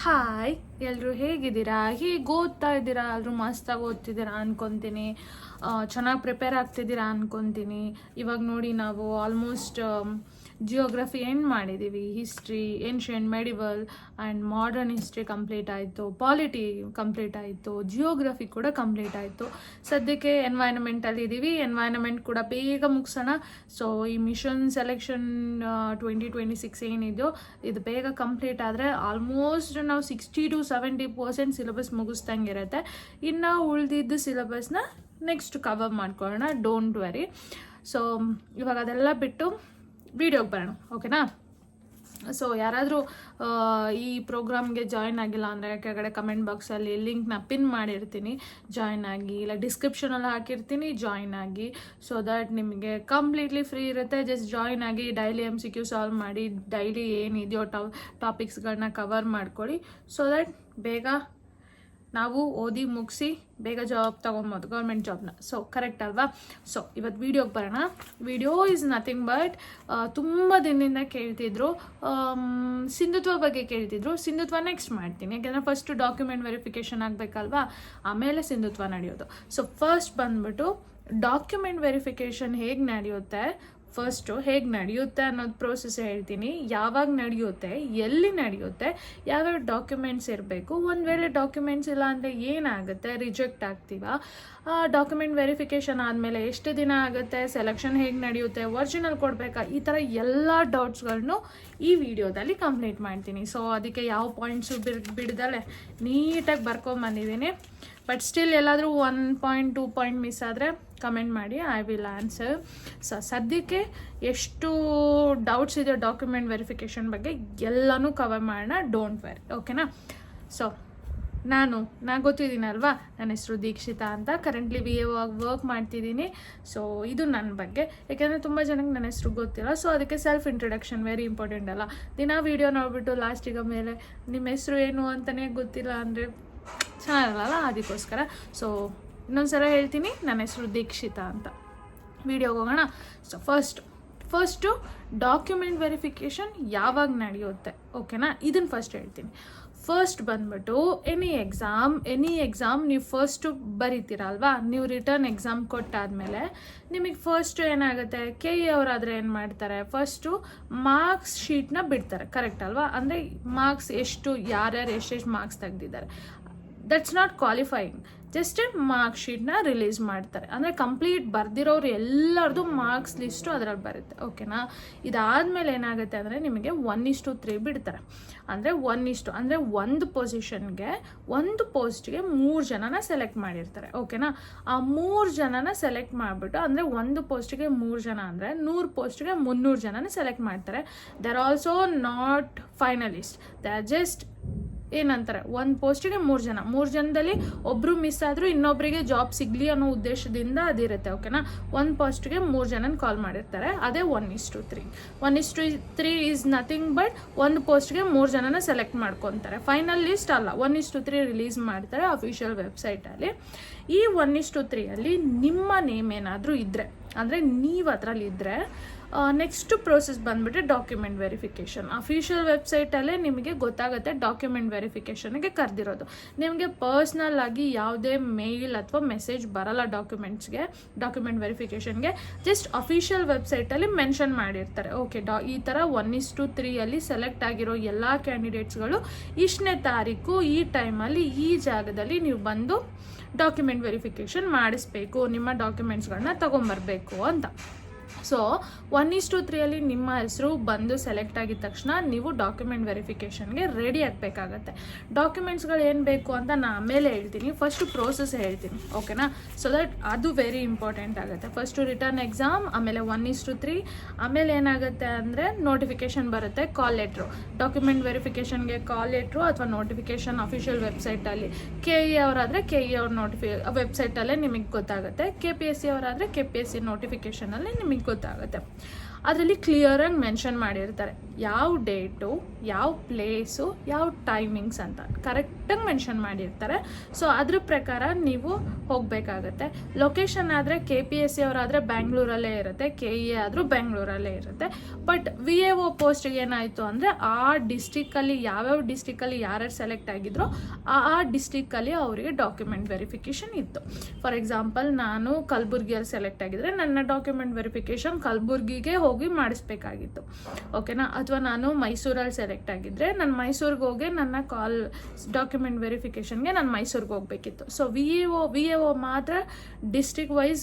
Hi, ಎಲ್ಲರೂ ಹೇಗಿದ್ದೀರಾ? ಹೇಗೆ ಓದ್ತಾ ಇದ್ದೀರಾ? ಎಲ್ಲರೂ ಮಸ್ತಾಗಿ ಓದ್ತಿದ್ದೀರಾ ಅನ್ಕೊತೀನಿ. ಚೆನ್ನಾಗಿ ಪ್ರಿಪೇರ್ ಆಗ್ತಿದ್ದೀರಾ ಅನ್ಕೊತೀನಿ. ಇವಾಗ ನೋಡಿ, ನಾವು ಆಲ್ಮೋಸ್ಟ್ ಜಿಯೋಗ್ರಫಿ ಎಂಡ್ ಮಾಡಿದ್ದೀವಿ. History, ancient, medieval and modern history complete ಆಯಿತು. ಪಾಲಿಟಿ ಕಂಪ್ಲೀಟ್ ಆಯಿತು. ಜಿಯೋಗ್ರಫಿ ಕೂಡ ಕಂಪ್ಲೀಟ್ ಆಯಿತು. ಸದ್ಯಕ್ಕೆ ಎನ್ವೈರನ್ಮೆಂಟಲ್ಲಿ ಇದ್ದೀವಿ. ಎನ್ವೈರನ್ಮೆಂಟ್ ಕೂಡ ಬೇಗ ಮುಗಿಸೋಣ. ಸೊ ಈ ಮಿಷನ್ ಸೆಲೆಕ್ಷನ್ 2026 ಏನಿದೆಯೋ ಇದು ಬೇಗ ಕಂಪ್ಲೀಟ್ ಆದರೆ ಆಲ್ಮೋಸ್ಟ್ ನಾವು 60 to 70% ಸಿಲೆಬಸ್ ಮುಗಿಸ್ದಂಗೆ ಇರುತ್ತೆ. ಇನ್ನು ಉಳಿದಿದ್ದು ಸಿಲೆಬಸ್ನ ನೆಕ್ಸ್ಟ್ ಕವರ್ ಮಾಡ್ಕೊಳ್ಳೋಣ. Don't worry. ಸೊ ಇವಾಗ ಅದೆಲ್ಲ ಬಿಟ್ಟು ವಿಡಿಯೋಗೆ ಬರೋಣ, ಓಕೆನಾ? ಸೊ ಯಾರಾದರೂ ಈ ಪ್ರೋಗ್ರಾಮ್ಗೆ ಜಾಯ್ನ್ ಆಗಿಲ್ಲ ಅಂದರೆ ಕೆಳಗಡೆ ಕಮೆಂಟ್ ಬಾಕ್ಸಲ್ಲಿ ಲಿಂಕ್ನ ಪಿನ್ ಮಾಡಿರ್ತೀನಿ, ಜಾಯ್ನ್ ಆಗಿ. ಇಲ್ಲ ಡಿಸ್ಕ್ರಿಪ್ಷನಲ್ಲಿ ಹಾಕಿರ್ತೀನಿ, ಜಾಯ್ನ್ ಆಗಿ. ಸೊ ದ್ಯಾಟ್ ನಿಮಗೆ ಕಂಪ್ಲೀಟ್ಲಿ ಫ್ರೀ ಇರುತ್ತೆ. ಜಸ್ಟ್ ಜಾಯ್ನ್ ಆಗಿ ಡೈಲಿ MCQ ಸಾಲ್ವ್ ಮಾಡಿ, ಡೈಲಿ ಏನಿದೆಯೋ ಟಾಪಿಕ್ಸ್ಗಳನ್ನ ಕವರ್ ಮಾಡ್ಕೊಳ್ಳಿ. ಸೊ ದ್ಯಾಟ್ ಬೇಗ ನಾವು ಓದಿ ಮುಗಿಸಿ ಬೇಗ ಜಾಬ್ ತೊಗೊಬೋದು, ಗೌರ್ಮೆಂಟ್ ಜಾಬ್ನ. ಸೊ ಕರೆಕ್ಟ್ ಅಲ್ವಾ? ಸೊ ಇವತ್ತು ವೀಡಿಯೋಗೆ ಬರೋಣ. ವಿಡಿಯೋ ಈಸ್ ನಥಿಂಗ್ ಬಟ್ ತುಂಬ ದಿನದಿಂದ ಕೇಳ್ತಿದ್ರು, ಸಿಂಧುತ್ವ ಬಗ್ಗೆ ಕೇಳ್ತಿದ್ರು. ಸಿಂಧುತ್ವ ನೆಕ್ಸ್ಟ್ ಮಾಡ್ತೀನಿ, ಯಾಕೆಂದರೆ ಫಸ್ಟು ಡಾಕ್ಯುಮೆಂಟ್ ವೆರಿಫಿಕೇಷನ್ ಆಗಬೇಕಲ್ವಾ, ಆಮೇಲೆ ಸಿಂಧುತ್ವ ನಡೆಯೋದು. ಸೊ ಫಸ್ಟ್ ಬಂದ್ಬಿಟ್ಟು ಡಾಕ್ಯುಮೆಂಟ್ ವೆರಿಫಿಕೇಷನ್ ಹೇಗೆ ನಡೆಯುತ್ತೆ, ಫಸ್ಟು ಹೇಗೆ ನಡೆಯುತ್ತೆ ಅನ್ನೋದು ಪ್ರೋಸೆಸ್ ಹೇಳ್ತೀನಿ. ಯಾವಾಗ ನಡೆಯುತ್ತೆ, ಎಲ್ಲಿ ನಡೆಯುತ್ತೆ, ಯಾವ್ಯಾವ ಡಾಕ್ಯುಮೆಂಟ್ಸ್ ಇರಬೇಕು, ಒಂದು ವೇಳೆ ಡಾಕ್ಯುಮೆಂಟ್ಸ್ ಇಲ್ಲ ಅಂದರೆ ಏನಾಗುತ್ತೆ, ರಿಜೆಕ್ಟ್ ಆಗ್ತೀವಾ, ಡಾಕ್ಯುಮೆಂಟ್ ವೆರಿಫಿಕೇಷನ್ ಆದಮೇಲೆ ಎಷ್ಟು ದಿನ ಆಗುತ್ತೆ, ಸೆಲೆಕ್ಷನ್ ಹೇಗೆ ನಡೆಯುತ್ತೆ, ಒರಿಜಿನಲ್ ಕೊಡಬೇಕಾ, ಈ ಥರ ಎಲ್ಲ ಡೌಟ್ಸ್ಗಳನ್ನು ಈ ವಿಡಿಯೋದಲ್ಲಿ ಕಂಪ್ಲೀಟ್ ಮಾಡ್ತೀನಿ. ಸೊ ಅದಕ್ಕೆ ಯಾವ ಪಾಯಿಂಟ್ಸು ಬಿಡ್ದಲೆ ನೀಟಾಗಿ ಬರ್ಕೊಂಬಂದಿದ್ದೀನಿ. ಬಟ್ ಸ್ಟಿಲ್ ಎಲ್ಲಾದರೂ 1 point 2 point ಮಿಸ್ ಆದರೆ ಕಮೆಂಟ್ ಮಾಡಿ, ಐ ವಿಲ್ ಆನ್ಸರ್. ಸೊ ಸದ್ಯಕ್ಕೆ ಎಷ್ಟು ಡೌಟ್ಸ್ ಇದೆ ಡಾಕ್ಯುಮೆಂಟ್ ವೆರಿಫಿಕೇಷನ್ ಬಗ್ಗೆ ಎಲ್ಲನೂ ಕವರ್ ಮಾಡೋಣ. ಡೋಂಟ್ ವೆರಿ, ಓಕೆನಾ? ಸೊ ನಾನು ಗೊತ್ತಿದ್ದೀನಲ್ವಾ, ನನ್ನ ಹೆಸರು ದೀಕ್ಷಿತಾ ಅಂತ. ಕರೆಂಟ್ಲಿ BA ವರ್ಕ್ ಮಾಡ್ತಿದ್ದೀನಿ. ಸೊ ಇದು ನನ್ನ ಬಗ್ಗೆ, ಯಾಕೆಂದರೆ ತುಂಬ ಜನಕ್ಕೆ ನನ್ನ ಹೆಸರು ಗೊತ್ತಿಲ್ಲ. ಸೊ ಅದಕ್ಕೆ ಸೆಲ್ಫ್ ಇಂಟ್ರೊಡಕ್ಷನ್ ವೆರಿ ಇಂಪಾರ್ಟೆಂಟ್ ಅಲ್ಲ. ದಿನ ವೀಡಿಯೋ ನೋಡಿಬಿಟ್ಟು ಲಾಸ್ಟಿಗೆ ಮೇಲೆ ನಿಮ್ಮ ಹೆಸರು ಏನು ಅಂತಲೇ ಗೊತ್ತಿಲ್ಲ ಅಂದರೆ ಚೆನ್ನಾಗಿರಲ್ಲ, ಅದಕ್ಕೋಸ್ಕರ. ಸೊ ಇನ್ನೊಂದ್ಸಲ ಹೇಳ್ತೀನಿ, ನನ್ನ ಹೆಸರು ದೀಕ್ಷಿತಾ ಅಂತ. ವಿಡಿಯೋಗೆ ಹೋಗೋಣ. ಸೊ ಫಸ್ಟು ಡಾಕ್ಯುಮೆಂಟ್ ವೆರಿಫಿಕೇಷನ್ ಯಾವಾಗ ನಡೆಯುತ್ತೆ, ಓಕೆನಾ? ಇದನ್ನು ಫಸ್ಟ್ ಹೇಳ್ತೀನಿ. ಫಸ್ಟ್ ಬಂದ್ಬಿಟ್ಟು ಎನಿ ಎಕ್ಸಾಮ್ ನೀವು ಫಸ್ಟು ಬರೀತೀರಲ್ವಾ, ನೀವು ರಿಟರ್ನ್ ಎಕ್ಸಾಮ್ ಕೊಟ್ಟಾದಮೇಲೆ ನಿಮಗೆ ಫಸ್ಟು ಏನಾಗುತ್ತೆ, KE ಅವರಾದರೆ ಏನು ಮಾಡ್ತಾರೆ, ಫಸ್ಟು ಮಾರ್ಕ್ಸ್ ಶೀಟ್ನ ಬಿಡ್ತಾರೆ, ಕರೆಕ್ಟ್ ಅಲ್ವಾ? ಅಂದರೆ ಮಾರ್ಕ್ಸ್ ಎಷ್ಟು, ಯಾರ್ಯಾರು ಎಷ್ಟೆಷ್ಟು ಮಾರ್ಕ್ಸ್ ತೆಗೆದಿದ್ದಾರೆ, that's not qualifying. Just mark ಶೀಟ್ನ ರಿಲೀಸ್ ಮಾಡ್ತಾರೆ. ಅಂದರೆ ಕಂಪ್ಲೀಟ್ ಬರ್ದಿರೋರು ಎಲ್ಲರದು ಮಾರ್ಕ್ಸ್ ಲಿಸ್ಟು ಅದರಲ್ಲಿ ಬರುತ್ತೆ, ಓಕೆನಾ? ಇದಾದಮೇಲೆ ಏನಾಗುತ್ತೆ ಅಂದರೆ ನಿಮಗೆ 1:3 ಬಿಡ್ತಾರೆ. ಅಂದರೆ ಅಂದರೆ ಒಂದು ಪೊಸಿಷನ್ಗೆ, ಒಂದು ಪೋಸ್ಟ್ಗೆ 3 ಜನನ ಸೆಲೆಕ್ಟ್ ಮಾಡಿರ್ತಾರೆ, ಓಕೆನಾ? ಆ 3 ಜನನ ಸೆಲೆಕ್ಟ್ ಮಾಡಿಬಿಟ್ಟು, ಅಂದರೆ ಒಂದು ಪೋಸ್ಟ್ಗೆ 3 ಜನ ಅಂದರೆ 100 ಪೋಸ್ಟ್ಗೆ 300 ಜನನ ಸೆಲೆಕ್ಟ್ ಮಾಡ್ತಾರೆ. They are also not finalist, they are just ಏನಂತಾರೆ, ಒಂದು ಪೋಸ್ಟಿಗೆ 3 ಜನದಲ್ಲಿ ಒಬ್ಬರು ಮಿಸ್ ಆದರೂ ಇನ್ನೊಬ್ಬರಿಗೆ ಜಾಬ್ ಸಿಗಲಿ ಅನ್ನೋ ಉದ್ದೇಶದಿಂದ ಅದಿರುತ್ತೆ, ಓಕೆನಾ? ಒಂದು ಪೋಸ್ಟ್ಗೆ 3 ಜನನ ಕಾಲ್ ಮಾಡಿರ್ತಾರೆ. ಅದೇ 1:3. 1:3 ಈಸ್ ನಥಿಂಗ್ ಬಟ್ ಒಂದು ಪೋಸ್ಟ್ಗೆ 3 ಜನನ ಸೆಲೆಕ್ಟ್ ಮಾಡ್ಕೊತಾರೆ. ಫೈನಲ್ ಲಿಸ್ಟ್ ಅಲ್ಲ, 1:3 ರಿಲೀಸ್ ಮಾಡ್ತಾರೆ ಅಫಿಷಿಯಲ್ ವೆಬ್ಸೈಟಲ್ಲಿ. ಈ 1:3 ನಿಮ್ಮ ನೇಮ್ ಏನಾದರೂ ಇದ್ದರೆ, ಅಂದರೆ ನೀವು ಅದರಲ್ಲಿ ಇದ್ದರೆ, ನೆಕ್ಸ್ಟ್ ಪ್ರೋಸೆಸ್ ಬಂದ್ಬಿಟ್ಟು ಡಾಕ್ಯುಮೆಂಟ್ ವೆರಿಫಿಕೇಷನ್. ಅಫಿಷಿಯಲ್ ವೆಬ್ಸೈಟಲ್ಲೇ ನಿಮಗೆ ಗೊತ್ತಾಗುತ್ತೆ ಡಾಕ್ಯುಮೆಂಟ್ ವೆರಿಫಿಕೇಷನ್ಗೆ ಕರೆದಿರೋದು. ನಿಮಗೆ ಪರ್ಸ್ನಲ್ ಆಗಿ ಯಾವುದೇ ಮೇಲ್ ಅಥವಾ ಮೆಸೇಜ್ ಬರಲ್ಲ ಡಾಕ್ಯುಮೆಂಟ್ ವೆರಿಫಿಕೇಷನ್ಗೆ. ಜಸ್ಟ್ ಅಫಿಷಿಯಲ್ ವೆಬ್ಸೈಟಲ್ಲಿ ಮೆನ್ಷನ್ ಮಾಡಿರ್ತಾರೆ, ಓಕೆ ಈ ಥರ 1:3 ಸೆಲೆಕ್ಟ್ ಆಗಿರೋ ಎಲ್ಲ ಕ್ಯಾಂಡಿಡೇಟ್ಸ್ಗಳು ಇಷ್ಟನೇ ತಾರೀಕು ಈ ಟೈಮಲ್ಲಿ ಈ ಜಾಗದಲ್ಲಿ ನೀವು ಬಂದು ಡಾಕ್ಯುಮೆಂಟ್ ವೆರಿಫಿಕೇಷನ್ ಮಾಡಿಸ್ಬೇಕು, ನಿಮ್ಮ ಡಾಕ್ಯುಮೆಂಟ್ಸ್ಗಳನ್ನ ತೊಗೊಂಬರ್ಬೇಕು ಅಂತ. ಸೊ 1:3 ನಿಮ್ಮ ಹೆಸರು ಬಂದು ಸೆಲೆಕ್ಟ್ ಆಗಿದ ತಕ್ಷಣ ನೀವು ಡಾಕ್ಯುಮೆಂಟ್ ವೆರಿಫಿಕೇಷನ್ಗೆ ರೆಡಿ ಆಗಬೇಕಾಗತ್ತೆ. ಡಾಕ್ಯುಮೆಂಟ್ಸ್ಗಳು ಏನು ಬೇಕು ಅಂತ ನಾನು ಆಮೇಲೆ ಹೇಳ್ತೀನಿ, ಫಸ್ಟು ಪ್ರೋಸೆಸ್ ಹೇಳ್ತೀನಿ, ಓಕೆನಾ? ಸೊ ದಟ್ ಅದು ವೆರಿ ಇಂಪಾರ್ಟೆಂಟ್ ಆಗುತ್ತೆ. ಫಸ್ಟು ರಿಟರ್ನ್ ಎಕ್ಸಾಮ್, ಆಮೇಲೆ 1:3, ಆಮೇಲೆ ಏನಾಗುತ್ತೆ ಅಂದರೆ ನೋಟಿಫಿಕೇಷನ್ ಬರುತ್ತೆ, ಕಾಲ್ ಲೆಟ್ರು. ಡಾಕ್ಯುಮೆಂಟ್ ವೆರಿಫಿಕೇಷನ್ಗೆ ಕಾಲ್ ಲೆಟ್ರು ಅಥವಾ ನೋಟಿಫಿಕೇಷನ್ ಅಫಿಷಿಯಲ್ ವೆಬ್ಸೈಟಲ್ಲಿ. KE ಅವರಾದರೆ KE ಅವ್ರ ವೆಬ್ಸೈಟಲ್ಲೇ ನಿಮಗೆ ಗೊತ್ತಾಗುತ್ತೆ. KPSC ಅವರಾದರೆ KPSC ನೋಟಿಫಿಕೇಷನಲ್ಲಿ ನಿಮಗೆ ಗೊತ್ತಾಗುತ್ತೆ. ಅದರಲ್ಲಿ ಕ್ಲಿಯರಾಗಿ ಮೆನ್ಷನ್ ಮಾಡಿರ್ತಾರೆ ಯಾವ ಡೇಟು, ಯಾವ ಪ್ಲೇಸು, ಯಾವ ಟೈಮಿಂಗ್ಸ್ ಅಂತ ಕರೆಕ್ಟಾಗಿ ಮೆನ್ಷನ್ ಮಾಡಿರ್ತಾರೆ. ಸೊ ಅದ್ರ ಪ್ರಕಾರ ನೀವು ಹೋಗಬೇಕಾಗತ್ತೆ. ಲೊಕೇಶನ್ ಆದರೆ KPSC ಅವರಾದರೆ ಬ್ಯಾಂಗ್ಳೂರಲ್ಲೇ ಇರುತ್ತೆ, KE ಆದರೂ ಬೆಂಗಳೂರಲ್ಲೇ ಇರುತ್ತೆ. ಬಟ್ VAO ಪೋಸ್ಟ್ಗೆ ಏನಾಯಿತು ಅಂದರೆ ಆ ಡಿಸ್ಟಿಕ್ಕಲ್ಲಿ ಯಾವ್ಯಾವ ಡಿಸ್ಟಿಕ್ಕಲ್ಲಿ ಯಾರ್ಯಾರು ಸೆಲೆಕ್ಟ್ ಆಗಿದ್ರೋ ಆ ಡಿಸ್ಟಿಕ್ಕಲ್ಲಿ ಅವರಿಗೆ ಡಾಕ್ಯುಮೆಂಟ್ ವೆರಿಫಿಕೇಷನ್ ಇತ್ತು. ಫಾರ್ ಎಕ್ಸಾಂಪಲ್, ನಾನು ಕಲಬುರ್ಗಿಯಲ್ಲಿ ಸೆಲೆಕ್ಟ್ ಆಗಿದ್ರೆ ನನ್ನ ಡಾಕ್ಯುಮೆಂಟ್ ವೆರಿಫಿಕೇಷನ್ ಕಲಬುರ್ಗಿಗೆ ಹೋಗಿ ಮಾಡಿಸ್ಬೇಕಾಗಿತ್ತು, ಓಕೆನಾ. ಅಥವಾ ನಾನು ಮೈಸೂರಲ್ಲಿ ಸೆಲೆಕ್ಟ್ ಆಗಿದ್ದರೆ ನಾನು ಮೈಸೂರಿಗೆ ಹೋಗಿ ನನ್ನ ಡಾಕ್ಯುಮೆಂಟ್ ವೆರಿಫಿಕೇಷನ್ಗೆ ನಾನು ಮೈಸೂರಿಗೆ ಹೋಗಬೇಕಿತ್ತು. ಸೊ VAO ಮಾತ್ರ ಡಿಸ್ಟ್ರಿಕ್ಟ್ ವೈಸ್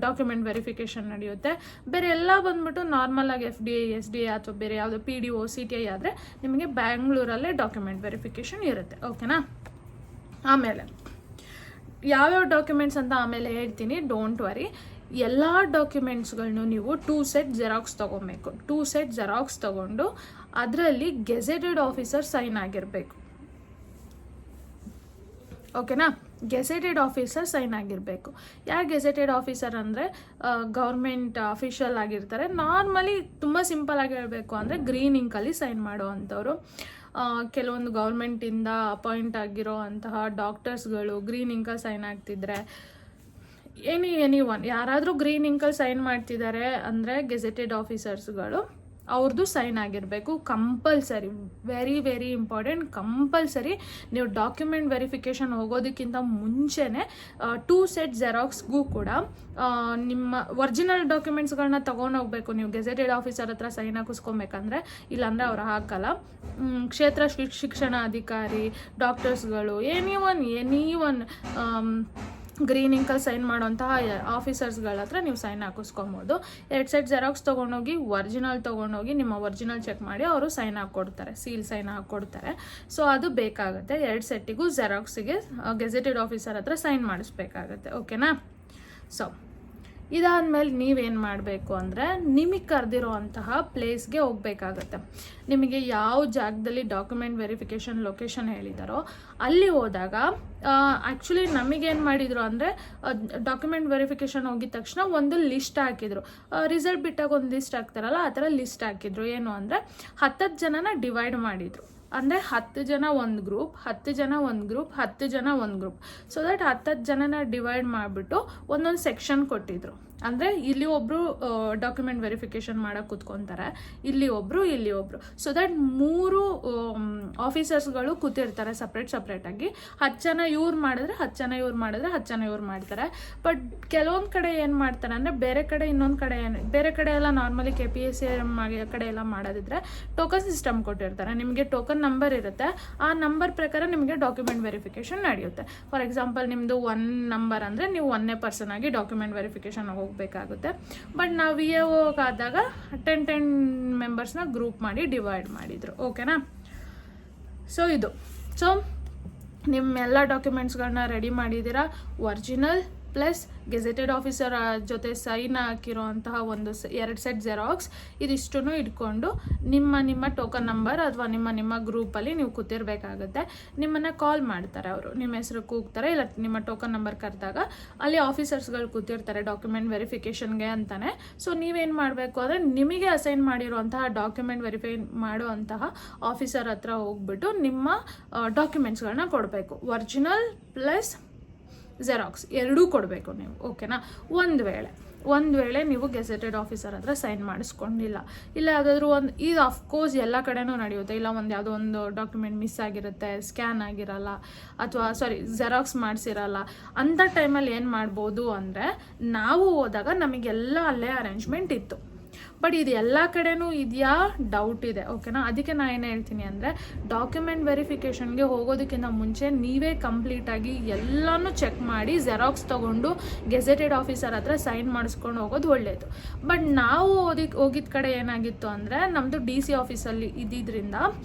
ಡಾಕ್ಯುಮೆಂಟ್ ವೆರಿಫಿಕೇಷನ್ ನಡೆಯುತ್ತೆ. ಬೇರೆ ಎಲ್ಲ ಬಂದ್ಬಿಟ್ಟು ನಾರ್ಮಲ್ ಆಗಿ FDI SDI ಅಥವಾ ಬೇರೆ ಯಾವುದೋ PDO CTI ಆದರೆ ನಿಮಗೆ ಬ್ಯಾಂಗ್ಳೂರಲ್ಲೇ ಡಾಕ್ಯುಮೆಂಟ್ ವೆರಿಫಿಕೇಷನ್ ಇರುತ್ತೆ, ಓಕೆನಾ. ಆಮೇಲೆ ಯಾವ್ಯಾವ ಡಾಕ್ಯುಮೆಂಟ್ಸ್ ಅಂತ ಆಮೇಲೆ ಹೇಳ್ತೀನಿ, ಡೋಂಟ್ ವರಿ. ಎಲ್ಲ ಡಾಕ್ಯುಮೆಂಟ್ಸ್ಗಳನ್ನೂ ನೀವು 2 ಸೆಟ್ ಜೆರಾಕ್ಸ್ ತೊಗೊಬೇಕು. 2 ಸೆಟ್ ಜೆರಾಕ್ಸ್ ತೊಗೊಂಡು ಅದರಲ್ಲಿ ಗೆಜೆಟೆಡ್ ಆಫೀಸರ್ ಸೈನ್ ಆಗಿರಬೇಕು, ಓಕೆನಾ. ಗೆಜೆಟೆಡ್ ಆಫೀಸರ್ ಸೈನ್ ಆಗಿರಬೇಕು. ಯಾರು ಗೆಜೆಟೆಡ್ ಆಫೀಸರ್ ಅಂದರೆ ಗೌರ್ಮೆಂಟ್ ಅಫಿಷಿಯಲ್ ಆಗಿರ್ತಾರೆ. ನಾರ್ಮಲಿ ತುಂಬ ಸಿಂಪಲ್ ಆಗಿ ಹೇಳಬೇಕು ಅಂದರೆ ಗ್ರೀನ್ ಇಂಕಲ್ಲಿ ಸೈನ್ ಮಾಡೋ ಅಂಥವ್ರು. ಕೆಲವೊಂದು ಗೌರ್ಮೆಂಟಿಂದ ಅಪಾಯಿಂಟ್ ಆಗಿರೋ ಅಂತಹ ಡಾಕ್ಟರ್ಸ್ಗಳು ಗ್ರೀನ್ ಇಂಕಲ್ಲಿ ಸೈನ್ ಆಗ್ತಿದ್ರೆ, ಎನಿ ಒನ್ ಯಾರಾದರೂ ಗ್ರೀನ್ ಇಂಕಲ್ಲಿ ಸೈನ್ ಮಾಡ್ತಿದ್ದಾರೆ ಅಂದರೆ ಗೆಜೆಟೆಡ್ ಆಫೀಸರ್ಸ್ಗಳು ಅವ್ರದ್ದು ಸೈನ್ ಆಗಿರಬೇಕು. Compulsory, very very important, compulsory. ನೀವು ಡಾಕ್ಯುಮೆಂಟ್ ವೆರಿಫಿಕೇಷನ್ ಹೋಗೋದಕ್ಕಿಂತ ಮುಂಚೆನೇ 2 ಸೆಟ್ ಜೆರಾಕ್ಸ್ಗೂ ಕೂಡ ನಿಮ್ಮ ಒರಿಜಿನಲ್ ಡಾಕ್ಯುಮೆಂಟ್ಸ್ಗಳನ್ನ ತೊಗೊಂಡೋಗ್ಬೇಕು. ನೀವು ಗೆಜೆಟೆಡ್ ಆಫೀಸರ್ ಹತ್ರ ಸೈನ್ ಹಾಕಿಸ್ಕೊಬೇಕಂದ್ರೆ, ಇಲ್ಲಾಂದರೆ ಅವ್ರು ಹಾಕಲ್ಲ. ಕ್ಷೇತ್ರ ಶಿಕ್ಷಣಾಧಿಕಾರಿ, ಡಾಕ್ಟರ್ಸ್ಗಳು, ಎನಿ ಒನ್ ಗ್ರೀನ್ ಇಂಕಲ್ಲಿ ಸೈನ್ ಮಾಡೋಂತಹ ಆಫೀಸರ್ಸ್ಗಳ ಹತ್ರ ನೀವು ಸೈನ್ ಹಾಕಿಸ್ಕೊಬೋದು. 2 ಸೆಟ್ ಜೆರಾಕ್ಸ್ ತೊಗೊಂಡೋಗಿ ಒರಿಜಿನಲ್ ತೊಗೊಂಡೋಗಿ ನಿಮ್ಮ ಒರಿಜಿನಲ್ ಚೆಕ್ ಮಾಡಿ ಅವರು ಸೈನ್ ಹಾಕ್ಕೊಡ್ತಾರೆ, ಸೀಲ್ ಸೈನ್ ಹಾಕ್ಕೊಡ್ತಾರೆ. ಸೊ ಅದು ಬೇಕಾಗುತ್ತೆ. 2 ಸೆಟ್ಟಿಗೂ ಜೆರಾಕ್ಸಿಗೆ ಗೆಜೆಟೆಡ್ ಆಫೀಸರ್ ಹತ್ರ ಸೈನ್ ಮಾಡಿಸ್ಬೇಕಾಗತ್ತೆ, ಓಕೆನಾ. ಸೊ ಇದಾದಮೇಲೆ ನೀವೇನು ಮಾಡಬೇಕು ಅಂದರೆ ನಿಮಗೆ ಕರೆದಿರೋ ಅಂತಹ ಪ್ಲೇಸ್ಗೆ ಹೋಗಬೇಕಾಗತ್ತೆ. ನಿಮಗೆ ಯಾವ ಜಾಗದಲ್ಲಿ ಡಾಕ್ಯುಮೆಂಟ್ ವೆರಿಫಿಕೇಷನ್ ಲೊಕೇಶನ್ ಹೇಳಿದಾರೋ ಅಲ್ಲಿ ಹೋದಾಗ ಆ್ಯಕ್ಚುಲಿ ನಮಗೇನು ಮಾಡಿದರು ಅಂದರೆ ಡಾಕ್ಯುಮೆಂಟ್ ವೆರಿಫಿಕೇಷನ್ ಹೋಗಿದ ತಕ್ಷಣ ಒಂದು ಲಿಸ್ಟ್ ಹಾಕಿದರು. ರಿಸಲ್ಟ್ ಬಿಟ್ಟಾಗ ಒಂದು ಲಿಸ್ಟ್ ಹಾಕ್ತಾರಲ್ಲ, ಆ ಥರ ಲಿಸ್ಟ್ ಹಾಕಿದ್ರು. ಏನು ಅಂದರೆ 10 ಜನನ ಡಿವೈಡ್ ಮಾಡಿದರು. ಅಂದರೆ 10 ಜನ ಒಂದು ಗ್ರೂಪ್, 10 ಜನ ಒಂದು ಗ್ರೂಪ್, 10 ಜನ ಒಂದು ಗ್ರೂಪ್. ಸೊ ದಟ್ 10 ಜನನ ಡಿವೈಡ್ ಮಾಡಿಬಿಟ್ಟು ಒಂದೊಂದು ಸೆಕ್ಷನ್ ಕೊಟ್ಟಿದ್ರು. ಅಂದರೆ ಇಲ್ಲಿ ಒಬ್ಬರು ಡಾಕ್ಯುಮೆಂಟ್ ವೆರಿಫಿಕೇಷನ್ ಮಾಡೋಕ್ಕೆ ಕೂತ್ಕೊತಾರೆ, ಇಲ್ಲಿ ಒಬ್ಬರು. ಸೊ ದಟ್ 3 ಆಫೀಸರ್ಸ್ಗಳು ಕೂತಿರ್ತಾರೆ ಸಪ್ರೇಟಾಗಿ. 10 ಜನ ಇವ್ರು ಮಾಡಿದ್ರೆ 10 ಜನ ಇವ್ರು ಮಾಡಿದ್ರೆ 10 ಜನ ಇವ್ರು ಮಾಡ್ತಾರೆ. ಬಟ್ ಕೆಲವೊಂದು ಕಡೆ ಏನು ಮಾಡ್ತಾರೆ ಅಂದರೆ ಬೇರೆ ಕಡೆ ಇನ್ನೊಂದು ಕಡೆ ಬೇರೆ ಕಡೆ ಎಲ್ಲ ನಾರ್ಮಲಿ KPSC ಕಡೆ ಎಲ್ಲ ಮಾಡೋದಿದ್ರೆ ಟೋಕನ್ ಸಿಸ್ಟಮ್ ಕೊಟ್ಟಿರ್ತಾರೆ. ನಿಮಗೆ ಟೋಕನ್ ನಂಬರ್ ಇರುತ್ತೆ, ಆ ನಂಬರ್ ಪ್ರಕಾರ ನಿಮಗೆ ಡಾಕ್ಯುಮೆಂಟ್ ವೆರಿಫಿಕೇಷನ್ ನಡೆಯುತ್ತೆ. ಫಾರ್ ಎಕ್ಸಾಂಪಲ್, ನಿಮ್ಮದು 1 ನಂಬರ್ ಅಂದರೆ ನೀವು 1ನೇ ಪರ್ಸನ್ ಆಗಿ ಡಾಕ್ಯುಮೆಂಟ್ ವೆರಿಫಿಕೇಷನ್ ಹೋಗಬೇಕಾಗುತ್ತೆ. ಬಟ್ ನಾವು VAO ಆದಾಗ 10 ಮೆಂಬರ್ಸ್ನ ಗ್ರೂಪ್ ಮಾಡಿ ಡಿವೈಡ್ ಮಾಡಿದರು, ಓಕೆನಾ. ಸೊ ನಿಮ್ಮೆಲ್ಲ ಡಾಕ್ಯುಮೆಂಟ್ಸ್ಗಳನ್ನ ರೆಡಿ ಮಾಡಿದ್ದೀರಾ. ಒರಿಜಿನಲ್ ಪ್ಲಸ್ ಗೆಜೆಟೆಡ್ ಆಫೀಸರ್ ಜೊತೆ ಸೈನ್ ಹಾಕಿರೋ ಅಂತಹ ಒಂದು 2 ಸೆಟ್ ಜೆರಾಕ್ಸ್, ಇದಿಷ್ಟನ್ನು ಇಟ್ಕೊಂಡು ನಿಮ್ಮ ಟೋಕನ್ ನಂಬರ್ ಅಥವಾ ನಿಮ್ಮ ಗ್ರೂಪಲ್ಲಿ ನೀವು ಕೂತಿರ್ಬೇಕಾಗುತ್ತೆ. ನಿಮ್ಮನ್ನು ಕಾಲ್ ಮಾಡ್ತಾರೆ ಅವರು, ನಿಮ್ಮ ಹೆಸರು ಕೂಗ್ತಾರೆ, ಇಲ್ಲ ನಿಮ್ಮ ಟೋಕನ್ ನಂಬರ್ ಕರೆದಾಗ ಅಲ್ಲಿ ಆಫೀಸರ್ಸ್ಗಳು ಕೂತಿರ್ತಾರೆ ಡಾಕ್ಯುಮೆಂಟ್ ವೆರಿಫಿಕೇಷನ್ಗೆ ಅಂತಾನೆ. ಸೊ ನೀವೇನು ಮಾಡಬೇಕು ಅಂದರೆ ನಿಮಗೆ ಅಸೈನ್ ಮಾಡಿರುವಂತಹ ಡಾಕ್ಯುಮೆಂಟ್ ವೆರಿಫೈ ಮಾಡುವಂತಹ ಆಫೀಸರ್ ಹತ್ರ ಹೋಗ್ಬಿಟ್ಟು ನಿಮ್ಮ ಡಾಕ್ಯುಮೆಂಟ್ಸ್ಗಳನ್ನ ಕೊಡಬೇಕು. ಒರಿಜಿನಲ್ ಪ್ಲಸ್ ಜೆರಾಕ್ಸ್ ಎರಡೂ ಕೊಡಬೇಕು ನೀವು, ಓಕೆನಾ. ಒಂದು ವೇಳೆ ನೀವು ಗೆಜೆಟೆಡ್ ಆಫೀಸರ್ ಹತ್ರ ಸೈನ್ ಮಾಡಿಸ್ಕೊಂಡಿಲ್ಲ, ಇಲ್ಲ ಯಾವುದಾದ್ರೂ ಇದು ಅಫ್ಕೋರ್ಸ್ ಎಲ್ಲ ಕಡೆನೂ ನಡೆಯುತ್ತೆ. ಇಲ್ಲ ಯಾವುದೋ ಒಂದು ಡಾಕ್ಯುಮೆಂಟ್ ಮಿಸ್ ಆಗಿರುತ್ತೆ, ಸ್ಕ್ಯಾನ್ ಆಗಿರಲ್ಲ, ಅಥವಾ ಜೆರಾಕ್ಸ್ ಮಾಡಿಸಿರಲ್ಲ. ಅಂಥ ಟೈಮಲ್ಲಿ ಏನು ಮಾಡ್ಬೋದು ಅಂದರೆ, ನಾವು ಹೋದಾಗ ನಮಗೆಲ್ಲ ಅಲ್ಲೇ ಅರೇಂಜ್ಮೆಂಟ್ ಇತ್ತು. ಬಟ್ ಇದು ಎಲ್ಲ ಕಡೆನೂ ಇದೆಯಾ ಡೌಟ್ ಇದೆ, ಓಕೆನಾ. ಅದಕ್ಕೆ ನಾನು ಏನು ಹೇಳ್ತೀನಿ ಅಂದರೆ, ಡಾಕ್ಯುಮೆಂಟ್ ವೆರಿಫಿಕೇಷನ್ಗೆ ಹೋಗೋದಕ್ಕಿಂತ ಮುಂಚೆ ನೀವೇ ಕಂಪ್ಲೀಟಾಗಿ ಎಲ್ಲನೂ ಚೆಕ್ ಮಾಡಿ ಜೆರಾಕ್ಸ್ ತೊಗೊಂಡು ಗೆಜೆಟೆಡ್ ಆಫೀಸರ್ ಹತ್ರ ಸೈನ್ ಮಾಡಿಸ್ಕೊಂಡು ಹೋಗೋದು ಒಳ್ಳೆಯದು. ಬಟ್ ನಾವು ಹೋಗಿದ್ದ ಕಡೆ ಏನಾಗಿತ್ತು ಅಂದರೆ, ನಮ್ಮದು DC ಆಫೀಸಲ್ಲಿ ಇದ್ದಿದ್ದರಿಂದ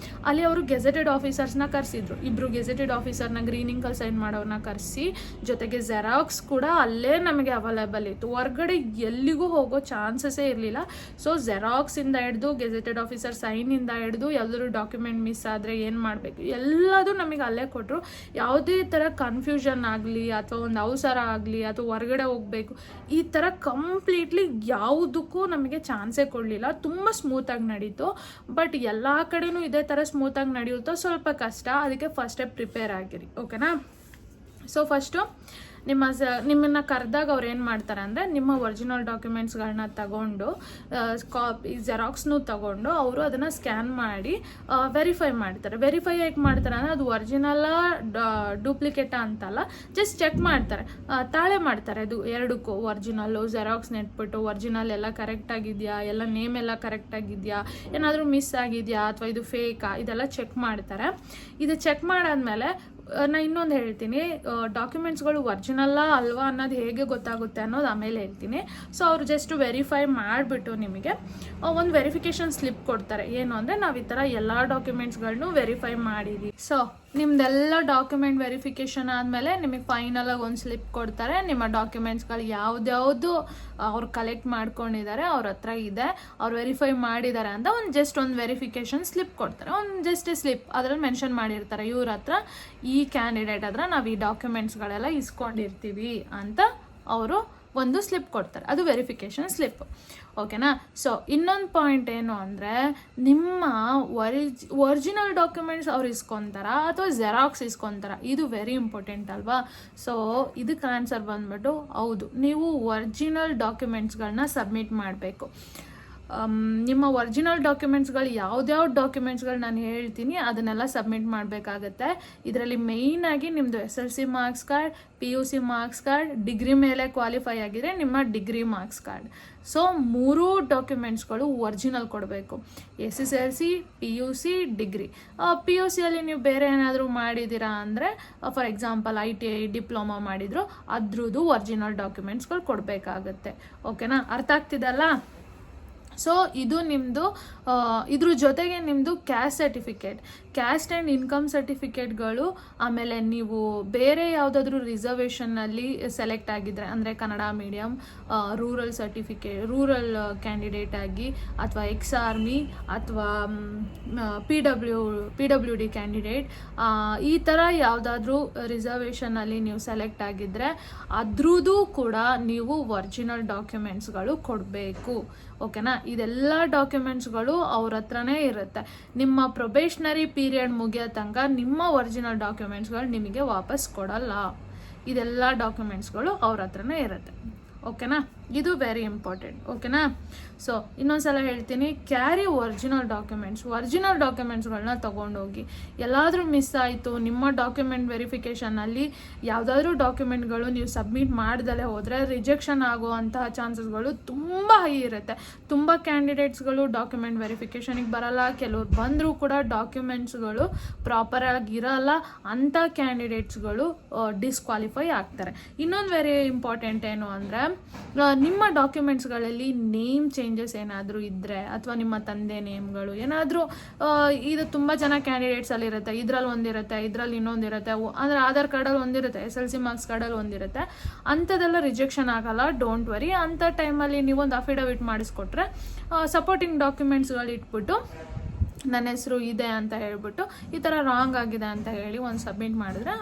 ಅಲ್ಲಿ ಅವರು ಗೆಜೆಟೆಡ್ ಆಫೀಸರ್ಸ್ನ ಕರೆಸಿದ್ರು. 2 ಗೆಜೆಟೆಡ್ ಆಫೀಸರ್ನ ಗ್ರೀನ್ ಇಂಕಲ್ಲಿ ಸೈನ್ ಮಾಡೋರನ್ನ ಕರೆಸಿ, ಜೊತೆಗೆ ಜೆರಾಕ್ಸ್ ಕೂಡ ಅಲ್ಲೇ ನಮಗೆ ಅವೈಲೇಬಲ್ ಇತ್ತು. ಹೊರ್ಗಡೆ ಎಲ್ಲಿಗೂ ಹೋಗೋ ಚಾನ್ಸಸ್ಸೇ ಇರಲಿಲ್ಲ. ಸೊ ಜೆರಾಕ್ಸಿಂದ ಹಿಡಿದು ಗೆಜೆಟೆಡ್ ಆಫೀಸರ್ ಸೈನಿಂದ ಹಿಡಿದು ಎಲ್ಲರೂ ಡಾಕ್ಯುಮೆಂಟ್ ಮಿಸ್ ಆದರೆ ಏನು ಮಾಡಬೇಕು ಎಲ್ಲದು ನಮಗೆ ಅಲ್ಲೇ ಕೊಟ್ಟರು. ಯಾವುದೇ ಥರ ಕನ್ಫ್ಯೂಷನ್ ಆಗಲಿ ಅಥವಾ ಒಂದು ಅವಸರ ಆಗಲಿ ಅಥವಾ ಹೊರಗಡೆ ಹೋಗಬೇಕು ಈ ಥರ ಕಂಪ್ಲೀಟ್ಲಿ ಯಾವುದಕ್ಕೂ ನಮಗೆ ಚಾನ್ಸೇ ಕೊಡಲಿಲ್ಲ. ತುಂಬ ಸ್ಮೂತಾಗಿ ನಡೀತು. ಬಟ್ ಎಲ್ಲ ಕಡೆನೂ ಇದೇ ಥರ ಸ್ಮೂತಾಗಿ ನಡೆಯುತ್ತೋ ಸ್ವಲ್ಪ ಕಷ್ಟ. ಅದಕ್ಕೆ ಫಸ್ಟೇ ಪ್ರಿಪೇರ್ ಆಗಿರಿ, ಓಕೆನಾ. ಸೊ ಫಸ್ಟು ನಿಮ್ಮನ್ನು ಕರೆದಾಗ ಅವ್ರು ಏನು ಮಾಡ್ತಾರೆ ಅಂದರೆ ನಿಮ್ಮ ಒರಿಜಿನಲ್ ಡಾಕ್ಯುಮೆಂಟ್ಸ್ಗಳನ್ನ ತಗೊಂಡು ಕಾಪಿ ಜೆರಾಕ್ಸ್ನೂ ತಗೊಂಡು ಅವರು ಅದನ್ನು ಸ್ಕ್ಯಾನ್ ಮಾಡಿ ವೆರಿಫೈ ಮಾಡ್ತಾರೆ. ವೆರಿಫೈ ಹೇಗೆ ಮಾಡ್ತಾರೆ ಅಂದರೆ ಅದು ಒರಿಜಿನಲ್ಲ ಡೂಪ್ಲಿಕೇಟಾ ಅಂತಲ್ಲ, ಜಸ್ಟ್ ಚೆಕ್ ಮಾಡ್ತಾರೆ, ತಾಳೆ ಮಾಡ್ತಾರೆ. ಅದು ಎರಡಕ್ಕೂ ಒರಿಜಿನಲ್ಲು ಜೆರಾಕ್ಸ್ ನೆಟ್ಬಿಟ್ಟು ಒರಿಜಿನಲ್ ಎಲ್ಲ ಕರೆಕ್ಟಾಗಿದೆಯಾ, ಎಲ್ಲ ನೇಮ್ ಎಲ್ಲ ಕರೆಕ್ಟಾಗಿದೆಯಾ, ಏನಾದರೂ ಮಿಸ್ ಆಗಿದೆಯಾ ಅಥವಾ ಇದು ಫೇಕಾ, ಇದೆಲ್ಲ ಚೆಕ್ ಮಾಡ್ತಾರೆ. ಇದು ಚೆಕ್ ಮಾಡಾದ್ಮೇಲೆ ನಾನು ಇನ್ನೊಂದು ಹೇಳ್ತೀನಿ, ಡಾಕ್ಯುಮೆಂಟ್ಸ್ಗಳು ಒರಿಜಿನಲ್ಲ ಅಲ್ವಾ ಅನ್ನೋದು ಹೇಗೆ ಗೊತ್ತಾಗುತ್ತೆ ಅನ್ನೋದು ಆಮೇಲೆ ಹೇಳ್ತೀನಿ. ಸೊ ಅವರು ಜಸ್ಟ್ ವೆರಿಫೈ ಮಾಡಿಬಿಟ್ಟು ನಿಮಗೆ ಒಂದು ವೆರಿಫಿಕೇಷನ್ ಸ್ಲಿಪ್ ಕೊಡ್ತಾರೆ. ಏನು ಅಂದರೆ ನಾವು ಈ ಥರ ಎಲ್ಲ ಡಾಕ್ಯುಮೆಂಟ್ಸ್ಗಳನ್ನೂ ವೆರಿಫೈ ಮಾಡಿದ್ವಿ. ಸೊ ನಿಮ್ದೆಲ್ಲ ಡಾಕ್ಯುಮೆಂಟ್ ವೆರಿಫಿಕೇಷನ್ ಆದಮೇಲೆ ನಿಮಗೆ ಫೈನಲಾಗಿ ಒಂದು ಸ್ಲಿಪ್ ಕೊಡ್ತಾರೆ. ನಿಮ್ಮ ಡಾಕ್ಯುಮೆಂಟ್ಸ್ಗಳು ಯಾವ್ದ್ಯಾವುದು ಅವ್ರು ಕಲೆಕ್ಟ್ ಮಾಡ್ಕೊಂಡಿದ್ದಾರೆ, ಅವ್ರ ಹತ್ರ ಇದೆ, ಅವ್ರು ವೆರಿಫೈ ಮಾಡಿದ್ದಾರೆ ಅಂತ ಜಸ್ಟ್ ಒಂದು ವೆರಿಫಿಕೇಷನ್ ಸ್ಲಿಪ್ ಕೊಡ್ತಾರೆ. ಒಂದು ಜಸ್ಟ್ ಸ್ಲಿಪ್ ಅದರಲ್ಲಿ ಮೆನ್ಷನ್ ಮಾಡಿರ್ತಾರೆ, ಇವ್ರ ಹತ್ರ ಈ ಕ್ಯಾಂಡಿಡೇಟ್ ಹತ್ರ ನಾವು ಈ ಡಾಕ್ಯುಮೆಂಟ್ಸ್ಗಳೆಲ್ಲ ಇಸ್ಕೊಂಡಿರ್ತೀವಿ ಅಂತ ಅವರು ಒಂದು ಸ್ಲಿಪ್ ಕೊಡ್ತಾರೆ. ಅದು ವೆರಿಫಿಕೇಷನ್ ಸ್ಲಿಪ್, ಓಕೆನಾ. ಸೊ ಇನ್ನೊಂದು ಪಾಯಿಂಟ್ ಏನು ಅಂದರೆ ನಿಮ್ಮ ಒರಿಜಿನಲ್ ಡಾಕ್ಯುಮೆಂಟ್ಸ್ ಅವ್ರು ಇಸ್ಕೊತಾರ ಅಥವಾ ಜೆರಾಕ್ಸ್ ಇಸ್ಕೊತಾರ, ಇದು ವೆರಿ ಇಂಪಾರ್ಟೆಂಟ್ ಅಲ್ವಾ. ಸೊ ಇದಕ್ಕೆ ಆನ್ಸರ್ ಬಂದ್ಬಿಟ್ಟು ಹೌದು, ನೀವು ಒರಿಜಿನಲ್ ಡಾಕ್ಯುಮೆಂಟ್ಸ್ಗಳನ್ನ ಸಬ್ಮಿಟ್ ಮಾಡಬೇಕು. ನಿಮ್ಮ ಒರಿಜಿನಲ್ ಡಾಕ್ಯುಮೆಂಟ್ಸ್ಗಳು ಯಾವ್ದ್ಯಾವ್ದು ಡಾಕ್ಯುಮೆಂಟ್ಸ್ಗಳು ನಾನು ಹೇಳ್ತೀನಿ ಅದನ್ನೆಲ್ಲ ಸಬ್ಮಿಟ್ ಮಾಡಬೇಕಾಗತ್ತೆ. ಇದರಲ್ಲಿ ಮೇಯ್ನಾಗಿ ನಿಮ್ಮದು SSLC marks card, PUC marks card, degree ಮೇಲೆ ಕ್ವಾಲಿಫೈ ಆಗಿದ್ರೆ ನಿಮ್ಮ ಡಿಗ್ರಿ ಮಾರ್ಕ್ಸ್ ಕಾರ್ಡ್. ಸೊ 3 ಡಾಕ್ಯುಮೆಂಟ್ಸ್ಗಳು ಒರಿಜಿನಲ್ ಕೊಡಬೇಕು. SSLC, PUC, degree. PUCಯಲ್ಲಿ ನೀವು ಬೇರೆ ಏನಾದರೂ ಮಾಡಿದ್ದೀರಾ ಅಂದರೆ ಫಾರ್ ಎಕ್ಸಾಂಪಲ್ ITI ಡಿಪ್ಲೊಮಾ ಮಾಡಿದ್ರು ಅದ್ರದ್ದು ಒರಿಜಿನಲ್ ಡಾಕ್ಯುಮೆಂಟ್ಸ್ಗಳು ಕೊಡಬೇಕಾಗತ್ತೆ, ಓಕೆನಾ. ಅರ್ಥ ಆಗ್ತಿದಲ್ಲ. ಸೊ ಇದು ನಿಮ್ಮದು, ಇದ್ರ ಜೊತೆಗೆ ನಿಮ್ಮದು caste certificate, caste and income ಸರ್ಟಿಫಿಕೇಟ್ಗಳು, ಆಮೇಲೆ ನೀವು ಬೇರೆ ಯಾವುದಾದ್ರೂ ರಿಸರ್ವೇಷನ್ನಲ್ಲಿ ಸೆಲೆಕ್ಟ್ ಆಗಿದ್ದರೆ ಅಂದರೆ Kannada medium, rural certificate, rural candidate ಆಗಿ ಅಥವಾ ಎಕ್ಸ್-ಆರ್ಮಿ ಅಥವಾ PWD ಕ್ಯಾಂಡಿಡೇಟ್, ಈ ಥರ ಯಾವುದಾದ್ರೂ ರಿಸರ್ವೇಷನ್ನಲ್ಲಿ ನೀವು ಸೆಲೆಕ್ಟ್ ಆಗಿದ್ದರೆ ಅದ್ರದ್ದು ಕೂಡ ನೀವು ಒರಿಜಿನಲ್ ಡಾಕ್ಯುಮೆಂಟ್ಸ್ಗಳು ಕೊಡಬೇಕು, ಓಕೆನಾ. ಇದೆಲ್ಲ ಡಾಕ್ಯುಮೆಂಟ್ಸ್ಗಳು ಅವ್ರ ಹತ್ರನೇ ಇರುತ್ತೆ. ನಿಮ್ಮ ಪ್ರೊಬೇಷನರಿ ಪೀರಿಯಡ್ ಮುಗಿಯೋ ತನಕ ನಿಮ್ಮ ಒರಿಜಿನಲ್ ಡಾಕ್ಯುಮೆಂಟ್ಸ್ಗಳು ನಿಮಗೆ ವಾಪಸ್ ಕೊಡಲ್ಲ. ಇದೆಲ್ಲ ಡಾಕ್ಯುಮೆಂಟ್ಸ್ಗಳು ಅವ್ರ ಹತ್ರನೇ ಇರುತ್ತೆ, ಓಕೆನಾ. ಇದು ವೆರಿ ಇಂಪಾರ್ಟೆಂಟ್, ಓಕೆನಾ. ಸೊ ಇನ್ನೊಂದ್ಸಲ ಹೇಳ್ತೀನಿ, ಕ್ಯಾರಿ ಒರಿಜಿನಲ್ ಡಾಕ್ಯುಮೆಂಟ್ಸ್ಗಳನ್ನ ತೊಗೊಂಡೋಗಿ. ಎಲ್ಲಾದರೂ ಮಿಸ್ ಆಯಿತು ನಿಮ್ಮ ಡಾಕ್ಯುಮೆಂಟ್ ವೆರಿಫಿಕೇಷನಲ್ಲಿ ಯಾವುದಾದ್ರೂ ಡಾಕ್ಯುಮೆಂಟ್ಗಳು ನೀವು ಸಬ್ಮಿಟ್ ಮಾಡ್ದಲೇ ಹೋದರೆ ರಿಜೆಕ್ಷನ್ ಆಗುವಂತಹ ಚಾನ್ಸಸ್ಗಳು ತುಂಬ ಹೈ ಇರುತ್ತೆ. ತುಂಬ ಕ್ಯಾಂಡಿಡೇಟ್ಸ್ಗಳು ಡಾಕ್ಯುಮೆಂಟ್ ವೆರಿಫಿಕೇಷನಿಗೆ ಬರಲ್ಲ, ಕೆಲವ್ರು ಬಂದರೂ ಕೂಡ ಡಾಕ್ಯುಮೆಂಟ್ಸ್ಗಳು ಪ್ರಾಪರಾಗಿರಲ್ಲ. ಅಂಥ ಕ್ಯಾಂಡಿಡೇಟ್ಸ್ಗಳು ಡಿಸ್ಕ್ವಾಲಿಫೈ ಆಗ್ತಾರೆ. ಇನ್ನೊಂದು ವೆರಿ ಇಂಪಾರ್ಟೆಂಟ್ ಏನು ಅಂದರೆ ನಿಮ್ಮ ಡಾಕ್ಯುಮೆಂಟ್ಸ್ಗಳಲ್ಲಿ ನೇಮ್ ಚೇಂಜಸ್ ಏನಾದರೂ ಇದ್ದರೆ ಅಥವಾ ನಿಮ್ಮ ತಂದೆ ನೇಮ್ಗಳು ಏನಾದರೂ, ಇದು ತುಂಬ ಜನ ಕ್ಯಾಂಡಿಡೇಟ್ಸಲ್ಲಿ ಇರುತ್ತೆ, ಇದರಲ್ಲಿ ಒಂದಿರುತ್ತೆ, ಇದರಲ್ಲಿ ಇನ್ನೊಂದಿರುತ್ತೆ, ಅಂದರೆ ಆಧಾರ್ ಕಾರ್ಡಲ್ಲಿ ಒಂದಿರುತ್ತೆ, SSLC ಮಾರ್ಕ್ಸ್ ಕಾರ್ಡಲ್ಲಿ ಒಂದಿರುತ್ತೆ. ಅಂಥದ್ದೆಲ್ಲ ರಿಜೆಕ್ಷನ್ ಆಗಲ್ಲ, ಡೋಂಟ್ ವರಿ. ಅಂಥ ಟೈಮಲ್ಲಿ ನೀವೊಂದು ಅಫಿಡವಿಟ್ ಮಾಡಿಸ್ಕೊಟ್ರೆ ಸಪೋರ್ಟಿಂಗ್ ಡಾಕ್ಯುಮೆಂಟ್ಸ್ಗಳು ಇಟ್ಬಿಟ್ಟು ನನ್ನ ಹೆಸರು ಇದೆ ಅಂತ ಹೇಳ್ಬಿಟ್ಟು ಈ ಥರ ರಾಂಗ್ ಆಗಿದೆ ಅಂತ ಹೇಳಿ ಒಂದು ಸಬ್ಮಿಟ್ ಮಾಡಿದ್ರೆ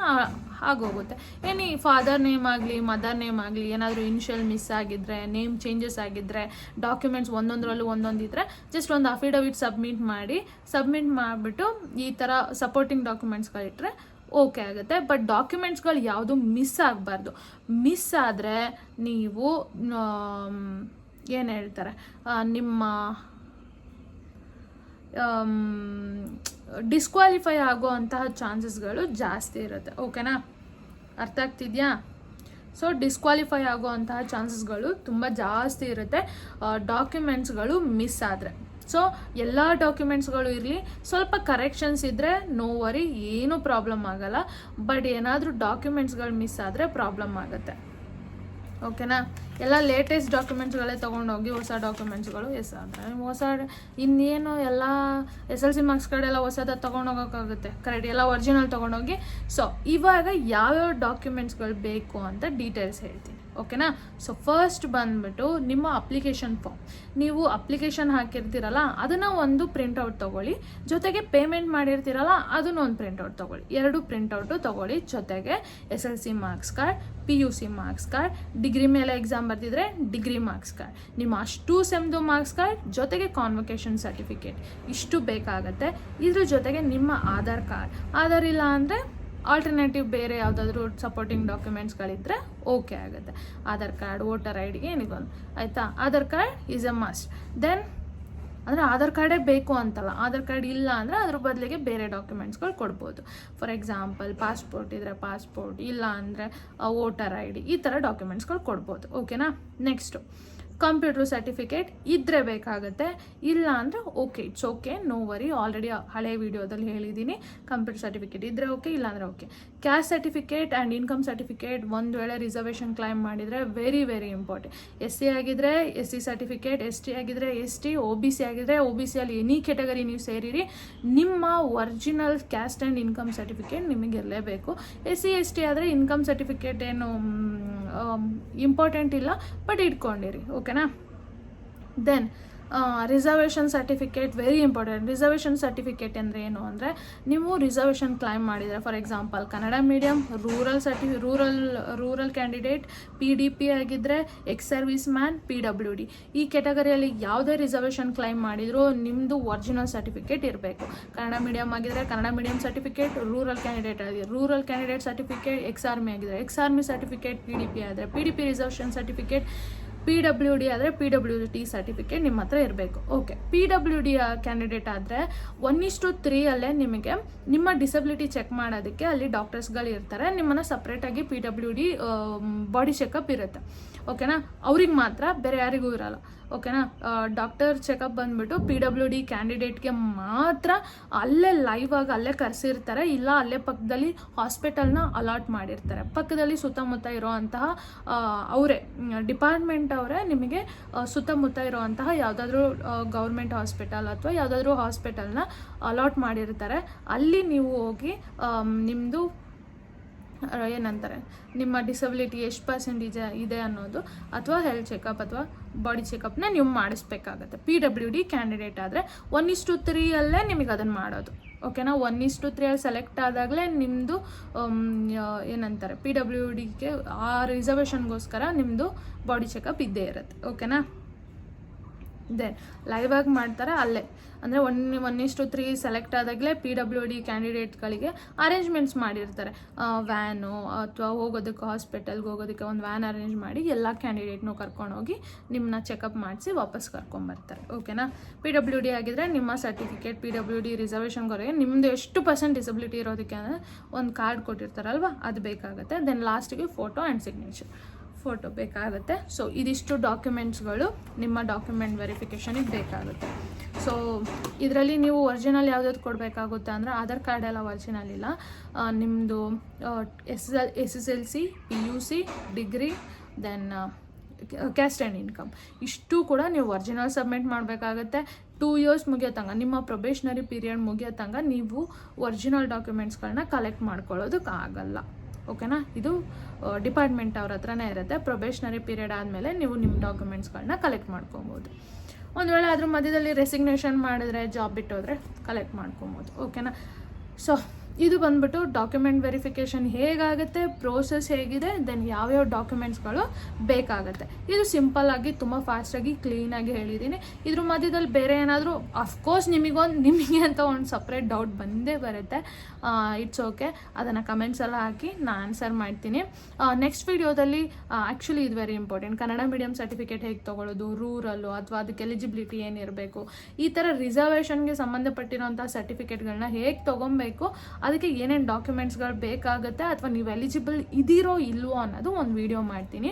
ಆಗೋಗುತ್ತೆ. ಏನಿ ಫಾದರ್ ನೇಮ್ ಆಗಲಿ ಮದರ್ ನೇಮ್ ಆಗಲಿ ಏನಾದರೂ ಇನಿಷಿಯಲ್ ಮಿಸ್ ಆಗಿದ್ದರೆ, ನೇಮ್ ಚೇಂಜಸ್ ಆಗಿದ್ದರೆ, ಡಾಕ್ಯುಮೆಂಟ್ಸ್ ಒಂದೊಂದರಲ್ಲೂ ಒಂದೊಂದಿದ್ರೆ ಜಸ್ಟ್ ಒಂದು ಅಫಿಡವಿಟ್ ಸಬ್ಮಿಟ್ ಮಾಡಿಬಿಟ್ಟು ಈ ಥರ ಸಪೋರ್ಟಿಂಗ್ ಡಾಕ್ಯುಮೆಂಟ್ಸ್ಗಳಿಟ್ರೆ ಓಕೆ ಆಗುತ್ತೆ. ಬಟ್ ಡಾಕ್ಯುಮೆಂಟ್ಸ್ಗಳು ಯಾವುದು ಮಿಸ್ ಆಗಬಾರ್ದು. ಮಿಸ್ ಆದರೆ ನೀವು ಏನು ಹೇಳ್ತಾರೆ, ನಿಮ್ಮ ಡಿಸ್ಕ್ವಾಲಿಫೈ ಆಗೋ ಅಂತಹ ಚಾನ್ಸಸ್ಗಳು ಜಾಸ್ತಿ ಇರುತ್ತೆ, ಓಕೆನಾ. ಅರ್ಥ ಆಗ್ತಿದೆಯಾ. ಸೊ ಡಿಸ್ಕ್ವಾಲಿಫೈ ಆಗೋ ಅಂತಹ ಚಾನ್ಸಸ್ಗಳು ತುಂಬ ಜಾಸ್ತಿ ಇರುತ್ತೆ ಡಾಕ್ಯುಮೆಂಟ್ಸ್ಗಳು ಮಿಸ್ ಆದರೆ. ಸೊ ಎಲ್ಲ ಡಾಕ್ಯುಮೆಂಟ್ಸ್ಗಳು ಇರಲಿ, ಸ್ವಲ್ಪ ಕರೆಕ್ಷನ್ಸ್ ಇದ್ದರೆ ನೋ ವರಿ, ಏನೂ ಪ್ರಾಬ್ಲಮ್ ಆಗಲ್ಲ. ಬಟ್ ಏನಾದರೂ ಡಾಕ್ಯುಮೆಂಟ್ಸ್ಗಳು ಮಿಸ್ ಆದರೆ ಪ್ರಾಬ್ಲಮ್ ಆಗುತ್ತೆ, ಓಕೆನಾ. ಎಲ್ಲ ಲೇಟೆಸ್ಟ್ ಡಾಕ್ಯುಮೆಂಟ್ಸ್ಗಳೇ ತೊಗೊಂಡೋಗಿ, ಹೊಸ ಡಾಕ್ಯುಮೆಂಟ್ಸ್ಗಳು ಹೊಸ ಇನ್ನೇನು ಎಲ್ಲ SSLC ಮಾರ್ಕ್ಸ್ ಕಾರ್ಡೆಲ್ಲ ಹೊಸದ ತೊಗೊಂಡೋಗೋಕ್ಕಾಗುತ್ತೆ, ಕರೆಕ್ಟ್, ಎಲ್ಲ ಒರಿಜಿನಲ್ ತೊಗೊಂಡೋಗಿ. ಸೊ ಇವಾಗ ಯಾವ್ಯಾವ ಡಾಕ್ಯುಮೆಂಟ್ಸ್ಗಳು ಬೇಕು ಅಂತ ಡೀಟೇಲ್ಸ್ ಹೇಳ್ತೀನಿ. ಓಕೆನಾ. ಸೊ ಫಸ್ಟ್ ಬಂದ್ಬಿಟ್ಟು ನಿಮ್ಮ ಅಪ್ಲಿಕೇಶನ್ ಫಾರ್ಮ್, ನೀವು ಅಪ್ಲಿಕೇಶನ್ ಹಾಕಿರ್ತೀರಲ್ಲ ಅದನ್ನು ಒಂದು ಪ್ರಿಂಟೌಟ್ ತೊಗೊಳ್ಳಿ, ಜೊತೆಗೆ ಪೇಮೆಂಟ್ ಮಾಡಿರ್ತೀರಲ್ಲ ಅದನ್ನು ಒಂದು ಪ್ರಿಂಟೌಟ್ ತೊಗೊಳ್ಳಿ, 2 ಪ್ರಿಂಟೌಟು ತೊಗೊಳ್ಳಿ. ಜೊತೆಗೆ SSLC marks card, PUC marks card, degree ಮೇಲೆ ಎಕ್ಸಾಮ್ ಬರ್ತಿದ್ರೆ ಡಿಗ್ರಿ ಮಾರ್ಕ್ಸ್ ಕಾರ್ಡ್, ನಿಮ್ಮ ಅಷ್ಟು ಸೆಮ್ದು ಮಾರ್ಕ್ಸ್ ಕಾರ್ಡ್, ಜೊತೆಗೆ ಕಾನ್ವೊಕೇಶನ್ ಸರ್ಟಿಫಿಕೇಟ್, ಇಷ್ಟು ಬೇಕಾಗತ್ತೆ. ಇದ್ರ ಜೊತೆಗೆ ನಿಮ್ಮ ಆಧಾರ್ ಕಾರ್ಡ್, ಆಧಾರ್ ಇಲ್ಲ ಅಂದರೆ ಆಲ್ಟರ್ನೇಟಿವ್ ಬೇರೆ ಯಾವುದಾದ್ರೂ ಸಪೋರ್ಟಿಂಗ್ ಡಾಕ್ಯುಮೆಂಟ್ಸ್ಗಳಿದ್ದರೆ ಓಕೆ ಆಗುತ್ತೆ. ಆಧಾರ್ ಕಾರ್ಡ್, ವೋಟರ್ ID ಏನಿಗೊಂದು ಆಯಿತಾ. Aadhaar card is a must. Then ಅಂದರೆ ಆಧಾರ್ ಕಾರ್ಡೇ ಬೇಕು ಅಂತಲ್ಲ, ಆಧಾರ್ ಕಾರ್ಡ್ ಇಲ್ಲ ಅಂದರೆ ಅದ್ರ ಬದಲಿಗೆ ಬೇರೆ ಡಾಕ್ಯುಮೆಂಟ್ಸ್ಗಳು ಕೊಡ್ಬೋದು. ಫಾರ್ ಎಕ್ಸಾಂಪಲ್ ಪಾಸ್ಪೋರ್ಟ್ ಇದ್ದರೆ ಪಾಸ್ಪೋರ್ಟ್, ಇಲ್ಲ ಅಂದರೆ ವೋಟರ್ ID, ಈ ಥರ ಡಾಕ್ಯುಮೆಂಟ್ಸ್ಗಳು ಕೊಡ್ಬೋದು. ಓಕೆನಾ. ನೆಕ್ಸ್ಟು ಕಂಪ್ಯೂಟರ್ ಸರ್ಟಿಫಿಕೇಟ್ ಇದ್ದರೆ ಬೇಕಾಗುತ್ತೆ, ಇಲ್ಲ ಅಂದರೆ okay, it's okay, no worry. Already ಹಳೆ ವಿಡಿಯೋದಲ್ಲಿ ಹೇಳಿದ್ದೀನಿ, ಕಂಪ್ಯೂಟರ್ ಸರ್ಟಿಫಿಕೇಟ್ ಇದ್ದರೆ ಓಕೆ, ಇಲ್ಲಾಂದರೆ okay. Caste certificate and income certificate ಒಂದು ವೇಳೆ ರಿಸರ್ವೇಷನ್ ಕ್ಲೈಮ್ ಮಾಡಿದರೆ ವೆರಿ ವೆರಿ ಇಂಪಾರ್ಟೆಂಟ್. SC ಆಗಿದ್ದರೆ SC ಸರ್ಟಿಫಿಕೇಟ್, ST ಆಗಿದ್ದರೆ ST, OBC ಆಗಿದ್ದರೆ OBCಯಲ್ಲಿ ಎನಿ ಕೆಟಗರಿ ನೀವು ಸೇರಿರಿ, ನಿಮ್ಮ original caste and income certificate ನಿಮಗೆ ಇರಲೇಬೇಕು. SC ST ಆದರೆ ಇನ್ಕಮ್ ಸರ್ಟಿಫಿಕೇಟ್ ಏನು ಇಂಪಾರ್ಟೆಂಟ್ ಇಲ್ಲ, ಬಟ್ ಇಟ್ಕೊಂಡಿರಿ. ಓಕೆನಾ. Then reservation certificate very important. Reservation certificate ಅಂದರೆ ಏನು ಅಂದರೆ, ನೀವು ರಿಸರ್ವೇಷನ್ ಕ್ಲೈಮ್ ಮಾಡಿದರೆ, for example Kannada medium, rural candidate, PDP ಆಗಿದ್ದರೆ, ಎಕ್ಸ್ ಸರ್ವಿಸ್ ಮ್ಯಾನ್, PWD, ಈ ಕೆಟಗರಿಯಲ್ಲಿ ಯಾವುದೇ ರಿಸರ್ವೇಷನ್ ಕ್ಲೈಮ್ ಮಾಡಿದರೂ ನಿಮ್ಮದು ಒರಿಜಿನಲ್ ಸರ್ಟಿಫಿಕೇಟ್ ಇರಬೇಕು. ಕನ್ನಡ ಮೀಡಿಯಮ್ ಆಗಿದ್ದರೆ Kannada medium certificate, rural candidate certificate, ex army ಆಗಿದ್ದರೆ ಎಕ್ಸ್ ಆರ್ಮಿ ಸರ್ಟಿಫಿಕೇಟ್, PDP ಆದರೆ PDP ರಿಸರ್ವೇಷನ್ ಸರ್ಟಿಫಿಕೇಟ್, PWD ಆದರೆ PWD ಸರ್ಟಿಫಿಕೇಟ್ ನಿಮ್ಮ ಹತ್ರ ಇರಬೇಕು. ಓಕೆ. PWD ಕ್ಯಾಂಡಿಡೇಟ್ ಆದರೆ 1:3 ಅಲ್ಲೇ ನಿಮಗೆ ನಿಮ್ಮ ಡಿಸಬಿಲಿಟಿ ಚೆಕ್ ಮಾಡೋದಕ್ಕೆ ಅಲ್ಲಿ ಡಾಕ್ಟರ್ಸ್ಗಳು ಇರ್ತಾರೆ, ನಿಮ್ಮನ್ನು ಸಪ್ರೇಟಾಗಿ PWD ಬಾಡಿ ಚೆಕಪ್ ಇರುತ್ತೆ. ಓಕೆನಾ. ಅವ್ರಿಗೆ ಮಾತ್ರ, ಬೇರೆ ಯಾರಿಗೂ ಇರಲ್ಲ. ಓಕೆನಾ. ಡಾಕ್ಟರ್ ಚೆಕಪ್ ಬಂದುಬಿಟ್ಟು PWD ಕ್ಯಾಂಡಿಡೇಟ್ಗೆ ಮಾತ್ರ ಅಲ್ಲೇ ಲೈವ್ ಆಗಿ ಅಲ್ಲೇ ಕರೆಸಿರ್ತಾರೆ, ಇಲ್ಲ ಅಲ್ಲೇ ಪಕ್ಕದಲ್ಲಿ ಹಾಸ್ಪಿಟಲ್ನ ಅಲಾಟ್ ಮಾಡಿರ್ತಾರೆ. ಪಕ್ಕದಲ್ಲಿ ಸುತ್ತಮುತ್ತ ಇರೋವಂತಹ ಅವರೇ ಡಿಪಾರ್ಟ್ಮೆಂಟ್ ಅವರೇ ನಿಮಗೆ ಸುತ್ತಮುತ್ತ ಇರೋವಂತಹ ಯಾವುದಾದ್ರೂ ಗೌರ್ಮೆಂಟ್ ಹಾಸ್ಪಿಟಲ್ ಅಥವಾ ಯಾವುದಾದ್ರೂ ಹಾಸ್ಪಿಟಲ್ನ ಅಲಾಟ್ ಮಾಡಿರ್ತಾರೆ. ಅಲ್ಲಿ ನೀವು ಹೋಗಿ ನಿಮ್ಮದು ಏನಂತಾರೆ, ನಿಮ್ಮ ಡಿಸಬಿಲಿಟಿ ಎಷ್ಟು % ಇದೆ ಅನ್ನೋದು, ಅಥವಾ ಹೆಲ್ತ್ ಚೆಕಪ್ ಅಥವಾ ಬಾಡಿ ಚೆಕಪ್ನ ನೀವು ಮಾಡಿಸ್ಬೇಕಾಗತ್ತೆ. PWD ಕ್ಯಾಂಡಿಡೇಟ್ ಆದರೆ 1:3 ಅಲ್ಲೇ ನಿಮಗೆ ಅದನ್ನು ಮಾಡೋದು. ಓಕೆನಾ. 1:3 ಅಲ್ಲಿ ಸೆಲೆಕ್ಟ್ ಆದಾಗಲೇ ನಿಮ್ಮದು ಏನಂತಾರೆ, PWDಗೆ ಆ ರಿಸರ್ವೇಷನ್ಗೋಸ್ಕರ ನಿಮ್ಮದು ಬಾಡಿ ಚೆಕಪ್ ಇದ್ದೇ ಇರುತ್ತೆ. ಓಕೆನಾ. ದೆನ್ ಲೈವ್ ಆಗಿ ಮಾಡ್ತಾರೆ ಅಲ್ಲೇ, ಅಂದರೆ 1:3 ಸೆಲೆಕ್ಟ್ ಆದಾಗಲೇ PWD ಕ್ಯಾಂಡಿಡೇಟ್ಗಳಿಗೆ ಅರೇಂಜ್ಮೆಂಟ್ಸ್ ಮಾಡಿರ್ತಾರೆ. ವ್ಯಾನು ಅಥವಾ ಹೋಗೋದಕ್ಕೆ ಹಾಸ್ಪಿಟಲ್ಗೆ ಹೋಗೋದಕ್ಕೆ ಒಂದು ವ್ಯಾನ್ ಅರೇಂಜ್ ಮಾಡಿ ಎಲ್ಲ ಕ್ಯಾಂಡಿಡೇಟ್ನೂ ಕರ್ಕೊಂಡೋಗಿ ನಿಮ್ಮನ್ನ ಚೆಕಪ್ ಮಾಡಿಸಿ ವಾಪಸ್ ಕರ್ಕೊಂಬರ್ತಾರೆ. ಓಕೆನಾ. PWD ಆಗಿದ್ದರೆ ನಿಮ್ಮ ಸರ್ಟಿಫಿಕೇಟ್, PWD ರಿಸರ್ವೇಷನ್ವರೆಗೆ ನಿಮ್ಮದು ಎಷ್ಟು % ಡಿಸಬಿಲಿಟಿ ಇರೋದಕ್ಕೆ ಅಂದರೆ ಒಂದು ಕಾರ್ಡ್ ಕೊಟ್ಟಿರ್ತಾರಲ್ವ, ಅದು ಬೇಕಾಗುತ್ತೆ. ದೆನ್ ಲಾಸ್ಟಿಗೆ ಫೋಟೋ ಆ್ಯಂಡ್ ಸಿಗ್ನೇಚರ್, ಫೋಟೋ ಬೇಕಾಗುತ್ತೆ. ಸೊ ಇದಿಷ್ಟು ಡಾಕ್ಯುಮೆಂಟ್ಸ್ಗಳು ನಿಮ್ಮ ಡಾಕ್ಯುಮೆಂಟ್ ವೆರಿಫಿಕೇಷನಿಗೆ ಬೇಕಾಗುತ್ತೆ. ಸೊ ಇದರಲ್ಲಿ ನೀವು ಒರಿಜಿನಲ್ ಯಾವುದಾದ್ರು ಕೊಡಬೇಕಾಗುತ್ತೆ ಅಂದರೆ ಆಧಾರ್ ಕಾರ್ಡ್ ಎಲ್ಲ ಒರಿಜಿನಲ್ ಇಲ್ಲ, ನಿಮ್ಮದು SSLC, PUC, degree, then caste and income, ಇಷ್ಟು ಕೂಡ ನೀವು ಒರಿಜಿನಲ್ ಸಬ್ಮಿಟ್ ಮಾಡಬೇಕಾಗತ್ತೆ. 2 years ಮುಗಿಯೋ ತನಕ, ನಿಮ್ಮ ಪ್ರೊಬೇಷನರಿ ಪೀರಿಯಡ್ ಮುಗಿಯೋ ತನಕ ನೀವು ಒರಿಜಿನಲ್ ಡಾಕ್ಯುಮೆಂಟ್ಸ್ಗಳನ್ನ ಕಲೆಕ್ಟ್ ಮಾಡ್ಕೊಳ್ಳೋದಕ್ಕಾಗಲ್ಲ. ಓಕೆನಾ. ಇದು ಡಿಪಾರ್ಟ್ಮೆಂಟ್ ಅವ್ರ ಹತ್ರನೇ ಇರುತ್ತೆ. ಪ್ರೊಬೇಷನರಿ ಪೀರಿಯಡ್ ಆದಮೇಲೆ ನೀವು ನಿಮ್ಮ ಡಾಕ್ಯುಮೆಂಟ್ಸ್ಗಳನ್ನ ಕಲೆಕ್ಟ್ ಮಾಡ್ಕೊಬೋದು. ಒಂದು ವೇಳೆ ಅದ್ರ ಮಧ್ಯದಲ್ಲಿ ರೆಸಿಗ್ನೇಷನ್ ಮಾಡಿದ್ರೆ, ಜಾಬ್ ಬಿಟ್ಟೋದ್ರೆ ಕಲೆಕ್ಟ್ ಮಾಡ್ಕೊಬೋದು. ಓಕೆನಾ. ಸೊ ಇದು ಬಂದ್ಬಿಟ್ಟು ಡಾಕ್ಯುಮೆಂಟ್ ವೆರಿಫಿಕೇಷನ್ ಹೇಗಾಗುತ್ತೆ, ಪ್ರೋಸೆಸ್ ಹೇಗಿದೆ, ದೆನ್ ಯಾವ್ಯಾವ ಡಾಕ್ಯುಮೆಂಟ್ಸ್ಗಳು ಬೇಕಾಗುತ್ತೆ. ಇದು ಸಿಂಪಲ್ಲಾಗಿ ತುಂಬ ಫಾಸ್ಟಾಗಿ ಕ್ಲೀನಾಗಿ ಹೇಳಿದ್ದೀನಿ. ಇದ್ರ ಮಧ್ಯದಲ್ಲಿ ಬೇರೆ ಏನಾದರೂ ಅಫ್ಕೋರ್ಸ್ ನಿಮಗೆ ಅಂತ ಒಂದು ಸಪ್ರೇಟ್ ಡೌಟ್ ಬಂದೇ ಬರುತ್ತೆ. ಇಟ್ಸ್ ಓಕೆ, ಅದನ್ನು ಕಮೆಂಟ್ಸೆಲ್ಲ ಹಾಕಿ ನಾನು ಆನ್ಸರ್ ಮಾಡ್ತೀನಿ. ನೆಕ್ಸ್ಟ್ ವಿಡಿಯೋದಲ್ಲಿ ಆ್ಯಕ್ಚುಲಿ ಇದು very important, Kannada medium certificate ಹೇಗೆ ತೊಗೊಳ್ಳೋದು, ರೂರಲ್ಲು ಅಥವಾ ಅದಕ್ಕೆ ಎಲಿಜಿಬಿಲಿಟಿ ಏನಿರಬೇಕು, ಈ ಥರ ರಿಸರ್ವೇಷನ್ಗೆ ಸಂಬಂಧಪಟ್ಟಿರೋಂಥ ಸರ್ಟಿಫಿಕೇಟ್ಗಳನ್ನ ಹೇಗೆ ತೊಗೊಬೇಕು, ಅದಕ್ಕೆ ಏನೇನು ಡಾಕ್ಯುಮೆಂಟ್ಸ್ಗಳು ಬೇಕಾಗುತ್ತೆ, ಅಥವಾ ನೀವು ಎಲಿಜಿಬಲ್ ಇದ್ದೀರೋ ಇಲ್ವೋ ಅನ್ನೋದು ಒಂದು ವಿಡಿಯೋ ಮಾಡ್ತೀನಿ.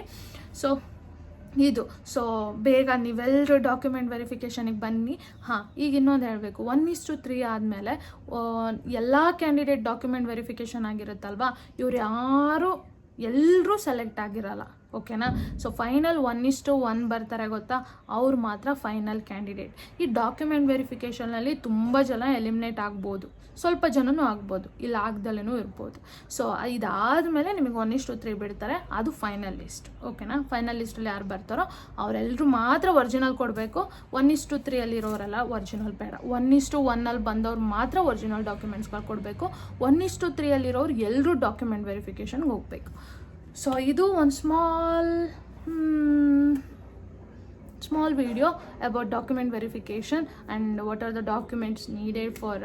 ಸೊ ಬೇಗ ನೀವೆಲ್ಲರೂ ಡಾಕ್ಯುಮೆಂಟ್ ವೆರಿಫಿಕೇಷನಿಗೆ ಬನ್ನಿ. ಈಗ ಇನ್ನೊಂದು ಹೇಳಬೇಕು, 1:3 ಆದಮೇಲೆ ಎಲ್ಲ ಕ್ಯಾಂಡಿಡೇಟ್ ಡಾಕ್ಯುಮೆಂಟ್ ವೆರಿಫಿಕೇಷನ್ ಆಗಿರುತ್ತಲ್ವ, ಎಲ್ಲರೂ ಸೆಲೆಕ್ಟ್ ಆಗಿರಲ್ಲ. ಓಕೆನಾ. ಸೊ ಫೈನಲ್ 1:1 ಬರ್ತಾರೆ ಗೊತ್ತಾ, ಅವ್ರು ಮಾತ್ರ ಫೈನಲ್ ಕ್ಯಾಂಡಿಡೇಟ್. ಈ ಡಾಕ್ಯುಮೆಂಟ್ ವೆರಿಫಿಕೇಷನಲ್ಲಿ ತುಂಬ ಜನ ಎಲಿಮಿನೇಟ್ ಆಗ್ಬೋದು, ಸ್ವಲ್ಪ ಜನನೂ ಆಗ್ಬೋದು, ಇಲ್ಲ ಆಗ್ದಲೂ ಇರ್ಬೋದು. ಸೊ ಇದಾದಮೇಲೆ ನಿಮಗೆ 1:3 ಬಿಡ್ತಾರೆ, ಅದು ಫೈನಲ್ ಲಿಸ್ಟ್. ಓಕೆನಾ. ಫೈನಲ್ ಲಿಸ್ಟಲ್ಲಿ ಯಾರು ಬರ್ತಾರೋ ಅವರೆಲ್ಲರೂ ಮಾತ್ರ ಒರಿಜಿನಲ್ ಕೊಡಬೇಕು. 1:3 ಒರಿಜಿನಲ್ ಬೇಡ. 1:1 ಬಂದವ್ರು ಮಾತ್ರ ಒರಿಜಿನಲ್ ಡಾಕ್ಯುಮೆಂಟ್ಸ್ಗಳು ಕೊಡಬೇಕು. 1:3 ಎಲ್ಲರೂ ಡಾಕ್ಯುಮೆಂಟ್ ವೆರಿಫಿಕೇಷನ್ಗೆ ಹೋಗಬೇಕು. ಸೊ ಇದು ಒಂದು small video about document verification and what are the documents needed for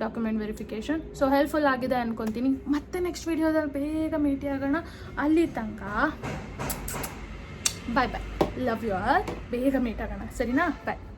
document verification. So helpful ಆಗಿದೆ ಅನ್ಕೊತೀನಿ. ಮತ್ತೆ ನೆಕ್ಸ್ಟ್ ವಿಡಿಯೋದಲ್ಲಿ ಬೇಗ ಮೀಟ್ ಆಗೋಣ. ಅಲ್ಲಿ ತನಕ ಬಾಯ್ ಬಾಯ್, ಲವ್ ಯು ಆಲ್. ಬೇಗ ಮೀಟ್ ಆಗೋಣ, ಸರಿನಾ? ಬಾಯ್.